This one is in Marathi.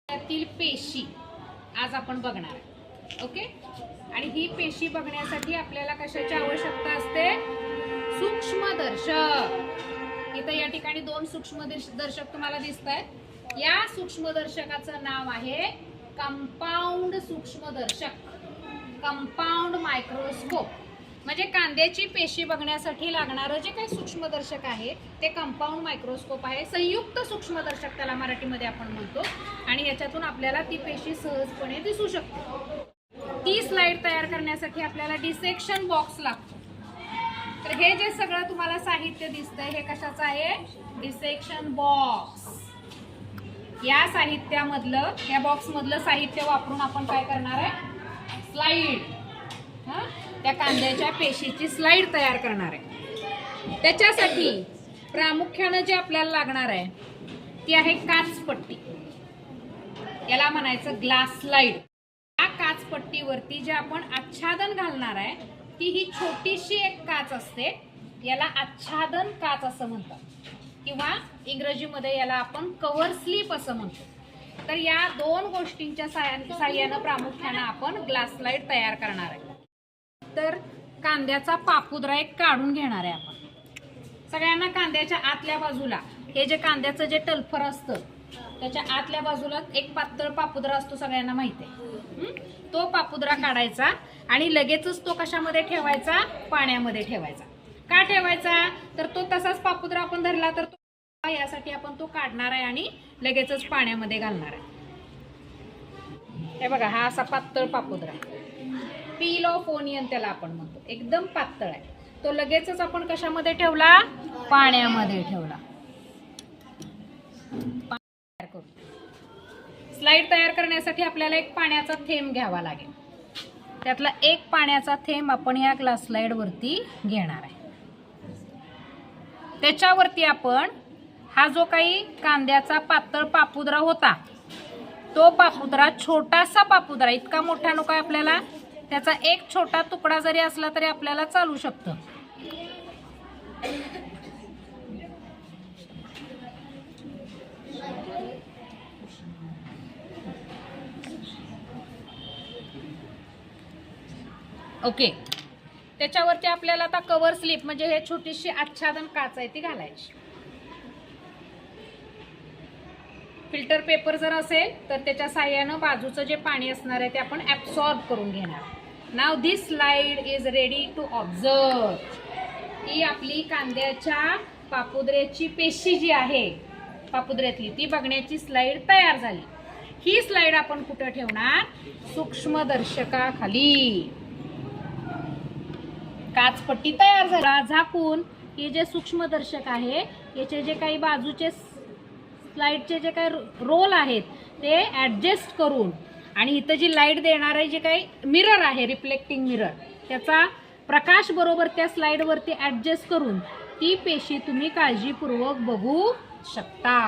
त्यातील पेशी आज आपण बघणार आहे. ओके. आणि ही पेशी बघण्यासाठी आपल्याला कशाची आवश्यकता असते? सूक्ष्मदर्शक. इथे या ठिकाणी दोन सूक्ष्मदर्शक तुम्हाला दिसत आहेत. या सूक्ष्मदर्शकाचं नाव आहे कंपाऊंड सूक्ष्मदर्शक, कंपाऊंड मायक्रोस्कोप. म्हणजे कांद्याची पेशी बघण्यासाठी लागणारं जे काही सूक्ष्मदर्शक आहे ते कंपाऊंड मायक्रोस्कोप आहे. संयुक्त सूक्ष्मदर्शक त्याला मराठीमध्ये आपण म्हणतो. आणि याच्यातून आपल्याला ती पेशी सहजपणे दिसू शकते. ती स्लाइड तयार करण्यासाठी आपल्याला डिसेक्शन बॉक्स लागतो. तर हे जे सगळं तुम्हाला साहित्य दिसतंय हे कशाचं आहे? Dissection box. या साहित्यामधलं, या बॉक्स मधलं साहित्य वापरून आपण काय करणार आहे? स्लाइड, त्या कांद्याच्या पेशीची स्लाइड तयार करणार आहे. त्याच्यासाठी प्रामुख्याने जे आपल्याला लागणार आहे ती आहे काचपट्टी. याला म्हणायचं ग्लास स्लाइड. या काचपट्टीवरती जे आपण आच्छादन घालणार आहे ती ही छोटीशी एक काच असते. याला आच्छादन काच असं म्हणतात किंवा इंग्रजीमध्ये याला आपण कव्हर स्लिप असं म्हणतो. तर या दोन गोष्टींच्या साहाय्याने प्रामुख्याने आपण ग्लास स्लाइड तयार करणार आहे. तर कांद्याचा पापुद्रा एक काढून घेणार आहे आपण. सगळ्यांना कांद्याच्या आतल्या बाजूला हे जे कांद्याचं जे टल्फर असतं त्याच्या आतल्या बाजूला एक पातळ पापुद्रा असतो, सगळ्यांना माहिती आहे. तो पापुद्रा काढायचा आणि लगेचच तो कशामध्ये ठेवायचा? पाण्यामध्ये ठेवायचा. का ठेवायचा? तर तो तसाच पापुद्रा आपण धरला तर तो, यासाठी आपण तो काढणार आहे आणि लगेचच पाण्यामध्ये घालणार आहे. हे बघा, हा असा पातळ पापुद्रा आहे. पील ऑफ ओनियन त्याला आपण म्हणतो. एकदम पातळ आहे. तो लगेचच आपण कशामध्ये ठेवला? पाण्यामध्ये ठेवला. स्लाइड तयार करण्यासाठी आपल्याला एक पाण्याचा थेंब घ्यावा लागेल. त्यातला एक पाण्याचा थेंब आपण या ग्लास स्लाइड वरती घेणार आहे. त्याच्यावरती आपण हा जो काही कांद्याचा पातळ पापुद्रा होता तो पापुद्रा, छोटासा पापुद्रा, इतका मोठा नको आहे आपल्याला, त्याचा एक छोटा तुकडा जरी असला तरी आपल्याला चालू शकतं. ओके. त्याच्यावरती आपल्याला आता कव्हर स्लिप म्हणजे हे छोटीशी आच्छादन काच आहे ती घालायची. फिल्टर पेपर जर असेल तर त्याच्या साहाय्यानं बाजूचं जे पाणी असणार आहे ते आपण ॲब्सॉर्ब करून घेणार. Now this slide is ready to observe. ही आपली कांद्याच्या पापुद्र्याची पेशी जी आहे पापुद्र्यातली ती बघण्याची स्लाइड तयार झाली. ही स्लाइड आपण कुठं ठेवणार? सूक्ष्मदर्शकाखाली. काचपट्टी तयार झाली. झाकून हे जे सूक्ष्मदर्शक आहे याचे जे काही बाजूचे स्लाइडचे जे काही रोल आहेत ते ॲडजस्ट करून आणि इथं जी लाईट देणार आहे जे काही मिरर आहे, रिफ्लेक्टिंग मिरर, त्याचा प्रकाश बरोबर त्या स्लाइडवरती ॲडजस्ट करून ती पेशी तुम्ही काळजीपूर्वक बघू शकता.